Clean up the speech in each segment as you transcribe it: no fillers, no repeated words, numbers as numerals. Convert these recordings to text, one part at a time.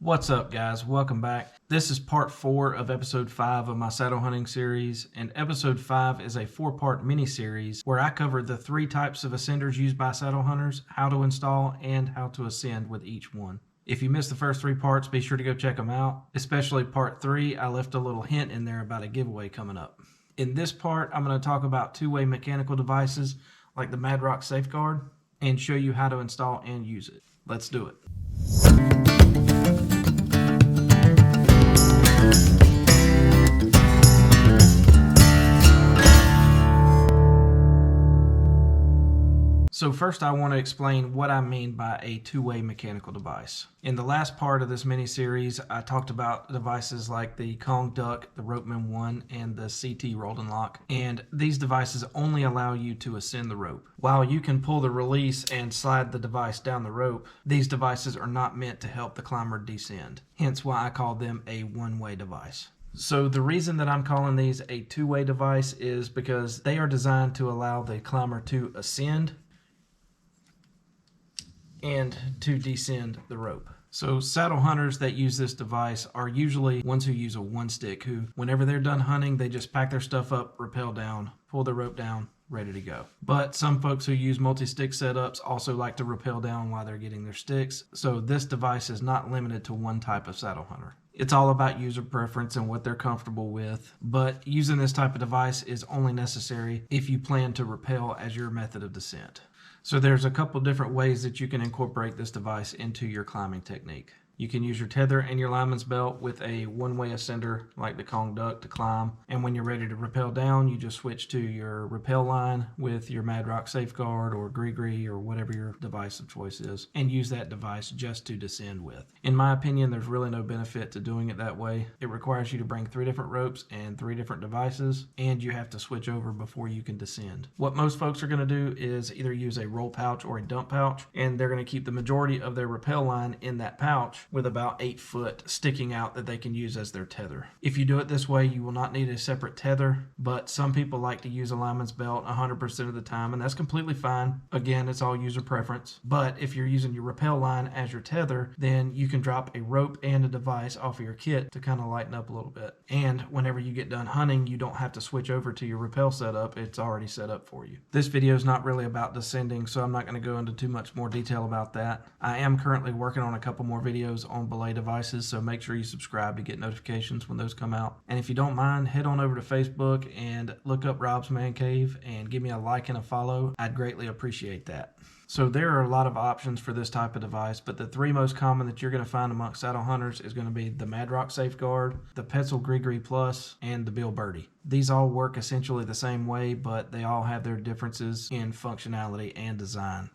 What's up, guys? Welcome back. This is part 4 of episode 5 of my saddle hunting series, and episode 5 is a 4-part mini-series where I cover the 3 types of ascenders used by saddle hunters, how to install, and how to ascend with each one. If you missed the first 3 parts, be sure to go check them out. Especially part 3, I left a little hint in there about a giveaway coming up. In this part, I'm going to talk about two-way mechanical devices like the Madrock Safeguard and show you how to install and use it. Let's do it. So first I want to explain what I mean by a two-way mechanical device. In the last part of this mini-series, I talked about devices like the Kong Duck, the Ropeman 1, and the CT Rolled Lock, and these devices only allow you to ascend the rope. While you can pull the release and slide the device down the rope, these devices are not meant to help the climber descend, hence why I call them a one-way device. So the reason that I'm calling these a two-way device is because they are designed to allow the climber to ascend and to descend the rope. So saddle hunters that use this device are usually ones who use a one stick, who whenever they're done hunting, they just pack their stuff up, rappel down, pull the rope down, ready to go. But some folks who use multi-stick setups also like to rappel down while they're getting their sticks. So this device is not limited to one type of saddle hunter. It's all about user preference and what they're comfortable with, but using this type of device is only necessary if you plan to rappel as your method of descent. So there's a couple different ways that you can incorporate this device into your climbing technique. You can use your tether and your lineman's belt with a one-way ascender like the Kong Duck to climb. And when you're ready to rappel down, you just switch to your rappel line with your Madrock Safeguard or GriGri or whatever your device of choice is, and use that device just to descend with. In my opinion, there's really no benefit to doing it that way. It requires you to bring 3 different ropes and 3 different devices, and you have to switch over before you can descend. What most folks are going to do is either use a roll pouch or a dump pouch, and they're going to keep the majority of their rappel line in that pouch with about 8 foot sticking out that they can use as their tether. If you do it this way, you will not need a separate tether, but some people like to use a lineman's belt 100% of the time, and that's completely fine. Again, it's all user preference. But if you're using your rappel line as your tether, then you can drop a rope and a device off of your kit to kind of lighten up a little bit. And whenever you get done hunting, you don't have to switch over to your rappel setup. It's already set up for you. This video is not really about descending, so I'm not going to go into too much more detail about that. I am currently working on a couple more videos on belay devices, so make sure you subscribe to get notifications when those come out. And if you don't mind, head on over to Facebook and look up Rob's Man Cave and give me a like and a follow. I'd greatly appreciate that. So there are a lot of options for this type of device, but the 3 most common that you're going to find amongst saddle hunters is going to be the Madrock Safeguard, the Petzl GriGri Plus, and the Beal Birdie. These all work essentially the same way, but they all have their differences in functionality and design.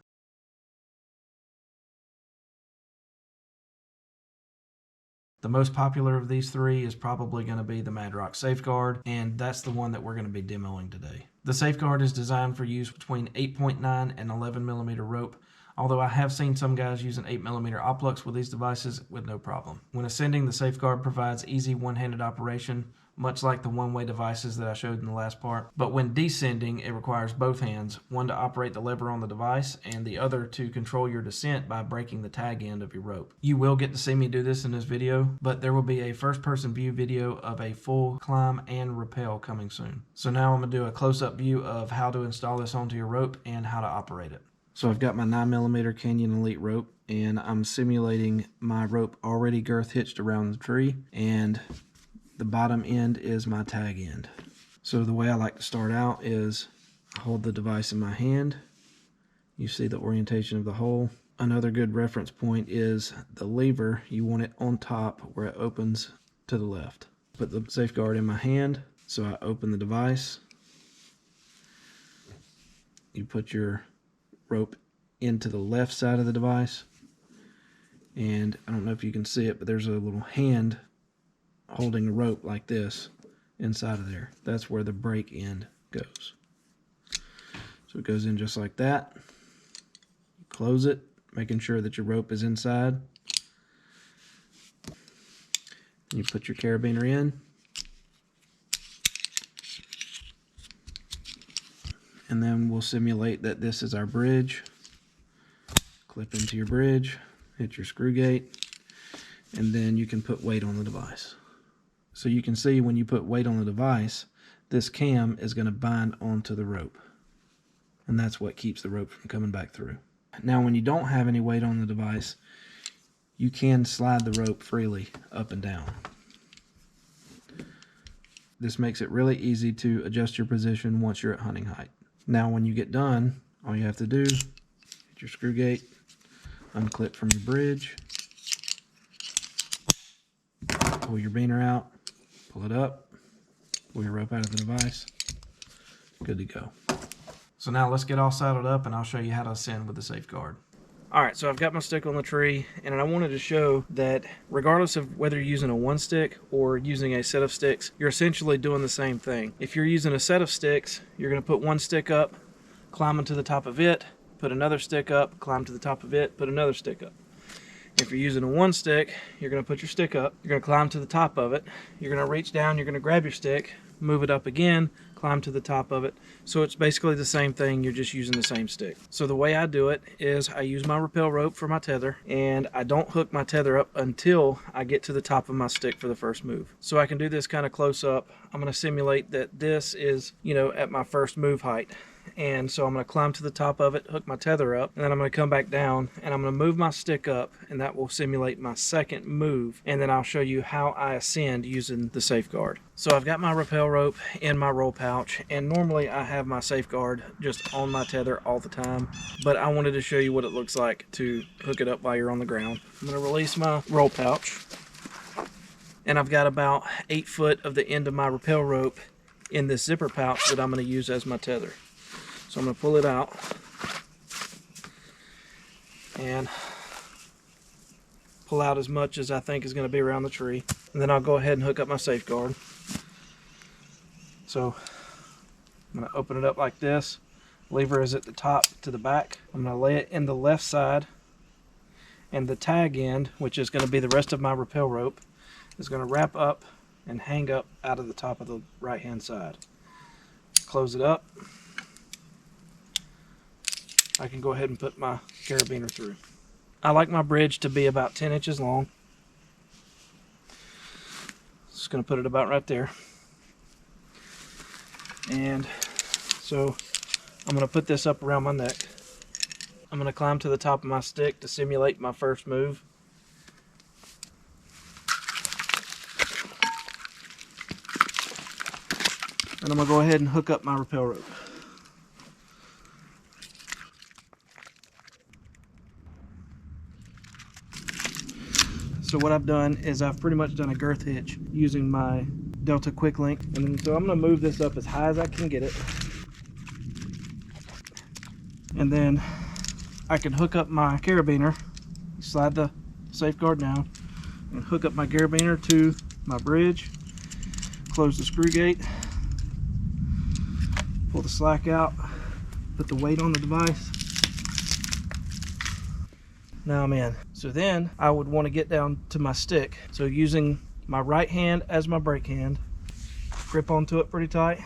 The most popular of these 3 is probably going to be the Madrock Safeguard, and that's the one that we're going to be demoing today. The Safeguard is designed for use between 8.9 and 11 millimeter rope, although I have seen some guys using 8 millimeter oplux with these devices with no problem. When ascending, the Safeguard provides easy one-handed operation, much like the one-way devices that I showed in the last part. But when descending, it requires both hands, one to operate the lever on the device and the other to control your descent by breaking the tag end of your rope. You will get to see me do this in this video, but there will be a first-person view video of a full climb and rappel coming soon. So now I'm going to do a close-up view of how to install this onto your rope and how to operate it. So I've got my 9mm Canyon Elite rope, and I'm simulating my rope already girth hitched around the tree, and the bottom end is my tag end. So the way I like to start out is hold the device in my hand. You see the orientation of the hole. Another good reference point is the lever. You want it on top where it opens to the left. Put the Safeguard in my hand, so I open the device. You put your rope into the left side of the device, and I don't know if you can see it, but there's a little hand holding a rope like this inside of there. That's where the break end goes. So it goes in just like that. You close it, making sure that your rope is inside. You put your carabiner in, and then we'll simulate that this is our bridge. Clip into your bridge, hit your screw gate, and then you can put weight on the device. So you can see when you put weight on the device, this cam is going to bind onto the rope. And that's what keeps the rope from coming back through. Now when you don't have any weight on the device, you can slide the rope freely up and down. This makes it really easy to adjust your position once you're at hunting height. Now when you get done, all you have to do, hit your screw gate, unclip from your bridge, pull your beaner out, pull it up, pull your rope out of the device, good to go. So now let's get all saddled up and I'll show you how to ascend with the Safeguard. Alright, so I've got my stick on the tree, and I wanted to show that regardless of whether you're using a one stick or using a set of sticks, you're essentially doing the same thing. If you're using a set of sticks, you're going to put one stick up, climb onto the top of it, put another stick up, climb to the top of it, put another stick up. If you're using a one stick, you're going to put your stick up, you're going to climb to the top of it, you're going to reach down, you're going to grab your stick, move it up again, climb to the top of it. So it's basically the same thing, you're just using the same stick. So the way I do it is I use my rappel rope for my tether, and I don't hook my tether up until I get to the top of my stick for the first move. So I can do this kind of close up. I'm going to simulate that this is, you know, at my first move height. And so I'm going to climb to the top of it, hook my tether up, and then I'm going to come back down and I'm going to move my stick up, and that will simulate my second move, and then I'll show you how I ascend using the Safeguard. So I've got my rappel rope in my roll pouch, and normally I have my Safeguard just on my tether all the time, but I wanted to show you what it looks like to hook it up while you're on the ground. I'm going to release my roll pouch, and I've got about 8 foot of the end of my rappel rope in this zipper pouch that I'm going to use as my tether. So I'm going to pull it out and pull out as much as I think is going to be around the tree. And then I'll go ahead and hook up my Safeguard. So I'm going to open it up like this. Lever is at the top to the back. I'm going to lay it in the left side. And the tag end, which is going to be the rest of my rappel rope, is going to wrap up and hang up out of the top of the right hand side. Close it up. I can go ahead and put my carabiner through. I like my bridge to be about 10 inches long. Just going to put it about right there. And so I'm going to put this up around my neck. I'm going to climb to the top of my stick to simulate my first move. And I'm going to go ahead and hook up my rappel rope. So what I've done is I've pretty much done a girth hitch using my Delta Quick Link. And then, so I'm going to move this up as high as I can get it. And then I can hook up my carabiner, slide the Safeguard down, and hook up my carabiner to my bridge, close the screw gate, pull the slack out, put the weight on the device. Now I'm in. So then I would want to get down to my stick. So using my right hand as my brake hand, grip onto it pretty tight.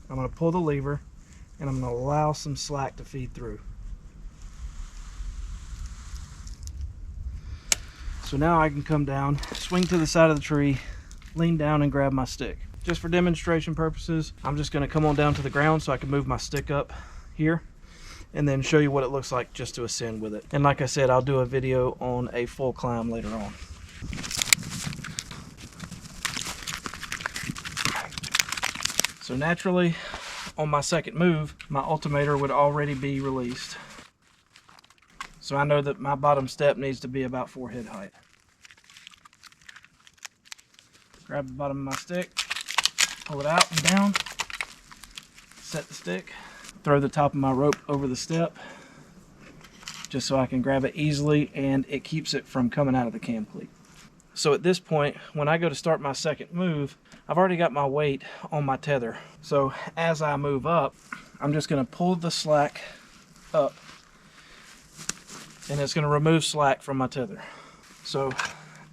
I'm going to pull the lever and I'm going to allow some slack to feed through. So now I can come down, swing to the side of the tree, lean down and grab my stick. Just for demonstration purposes, I'm just going to come on down to the ground so I can move my stick up here, and then show you what it looks like just to ascend with it. And like I said, I'll do a video on a full climb later on. So naturally, on my second move, my altimeter would already be released. So I know that my bottom step needs to be about 4 head height. Grab the bottom of my stick, pull it out and down, set the stick, throw the top of my rope over the step just so I can grab it easily, and it keeps it from coming out of the cam cleat. So at this point, when I go to start my second move, I've already got my weight on my tether. So as I move up, I'm just going to pull the slack up, and it's going to remove slack from my tether. So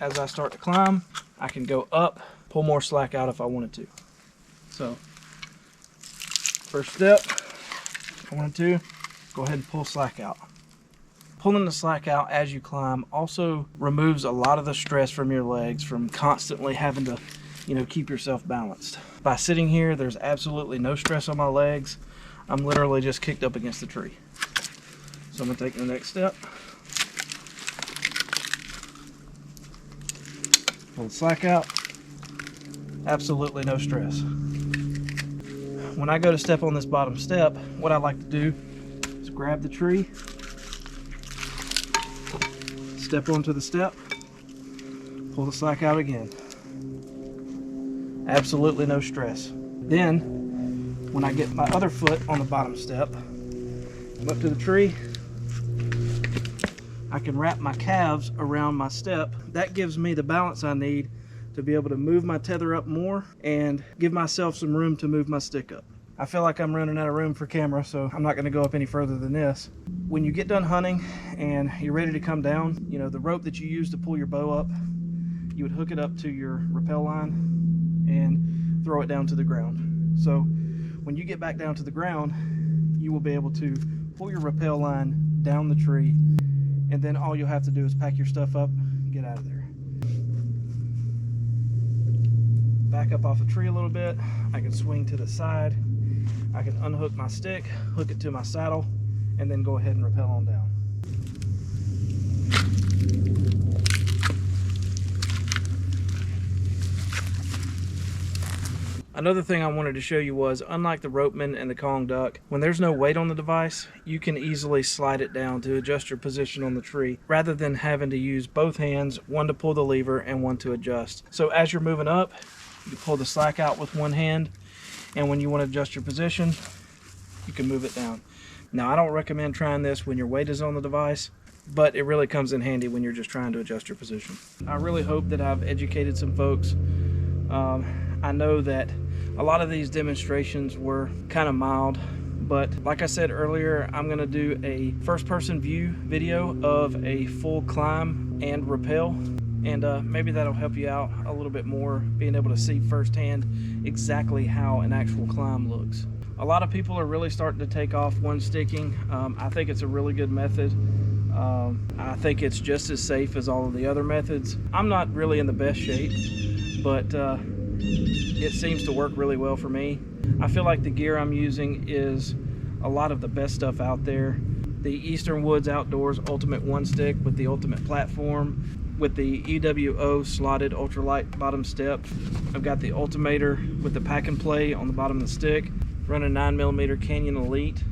as I start to climb, I can go up, pull more slack out if I wanted to. So first step, I wanted to go ahead and pull slack out. Pulling the slack out as you climb also removes a lot of the stress from your legs from constantly having to, you know, keep yourself balanced. By sitting here, there's absolutely no stress on my legs. I'm literally just kicked up against the tree. So I'm gonna take the next step. Pull the slack out. Absolutely no stress. When I go to step on this bottom step, what I like to do is grab the tree, step onto the step, pull the slack out again. Absolutely no stress. Then, when I get my other foot on the bottom step, I'm up to the tree, I can wrap my calves around my step. That gives me the balance I need to be able to move my tether up more and give myself some room to move my stick up. I feel like I'm running out of room for camera, so I'm not gonna go up any further than this. When you get done hunting and you're ready to come down, you know, the rope that you use to pull your bow up, you would hook it up to your rappel line and throw it down to the ground. So when you get back down to the ground, you will be able to pull your rappel line down the tree, and then all you'll have to do is pack your stuff up and get out of there. Back up off the tree a little bit, I can swing to the side, I can unhook my stick, hook it to my saddle, and then go ahead and rappel on down. Another thing I wanted to show you was, unlike the Ropeman and the Kong Duck, when there's no weight on the device, you can easily slide it down to adjust your position on the tree, rather than having to use both hands, one to pull the lever and one to adjust. So as you're moving up, you pull the slack out with one hand, and when you want to adjust your position, you can move it down. Now, I don't recommend trying this when your weight is on the device, but it really comes in handy when you're just trying to adjust your position. I really hope that I've educated some folks. I know that a lot of these demonstrations were kind of mild, but like I said earlier, I'm going to do a first-person view video of a full climb and rappel, and maybe that'll help you out a little bit more, being able to see firsthand exactly how an actual climb looks. A lot of people are really starting to take off one sticking. I think it's a really good method. I think it's just as safe as all of the other methods. I'm not really in the best shape, but it seems to work really well for me. I feel like the gear I'm using is a lot of the best stuff out there. The Eastern Woods Outdoors Ultimate One Stick with the Ultimate Platform, with the EWO slotted ultralight bottom step. I've got the Ultimator with the pack and play on the bottom of the stick, running 9mm Canyon Elite,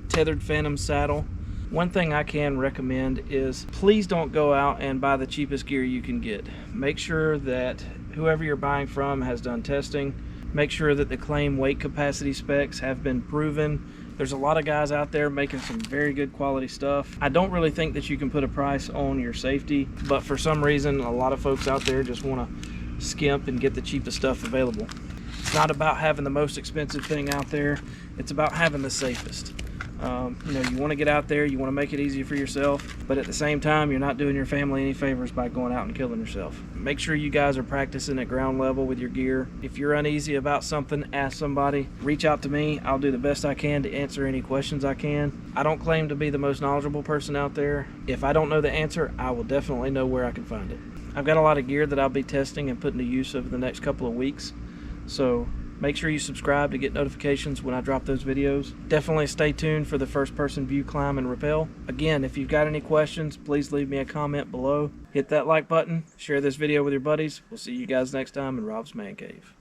tethered Phantom saddle. One thing I can recommend is please don't go out and buy the cheapest gear you can get. Make sure that whoever you're buying from has done testing. Make sure that the claim weight capacity specs have been proven. There's a lot of guys out there making some very good quality stuff. I don't really think that you can put a price on your safety, but for some reason a lot of folks out there just want to skimp and get the cheapest stuff available. It's not about having the most expensive thing out there, it's about having the safest. You know, you want to get out there, you want to make it easy for yourself, but at the same time, you're not doing your family any favors by going out and killing yourself. Make sure you guys are practicing at ground level with your gear. If you're uneasy about something, ask somebody. Reach out to me. I'll do the best I can to answer any questions I can. I don't claim to be the most knowledgeable person out there. If I don't know the answer, I will definitely know where I can find it. I've got a lot of gear that I'll be testing and putting to use over the next couple of weeks, so make sure you subscribe to get notifications when I drop those videos. Definitely stay tuned for the first-person view climb and rappel. Again, if you've got any questions, please leave me a comment below. Hit that like button, share this video with your buddies. We'll see you guys next time in Rob's Man Cave.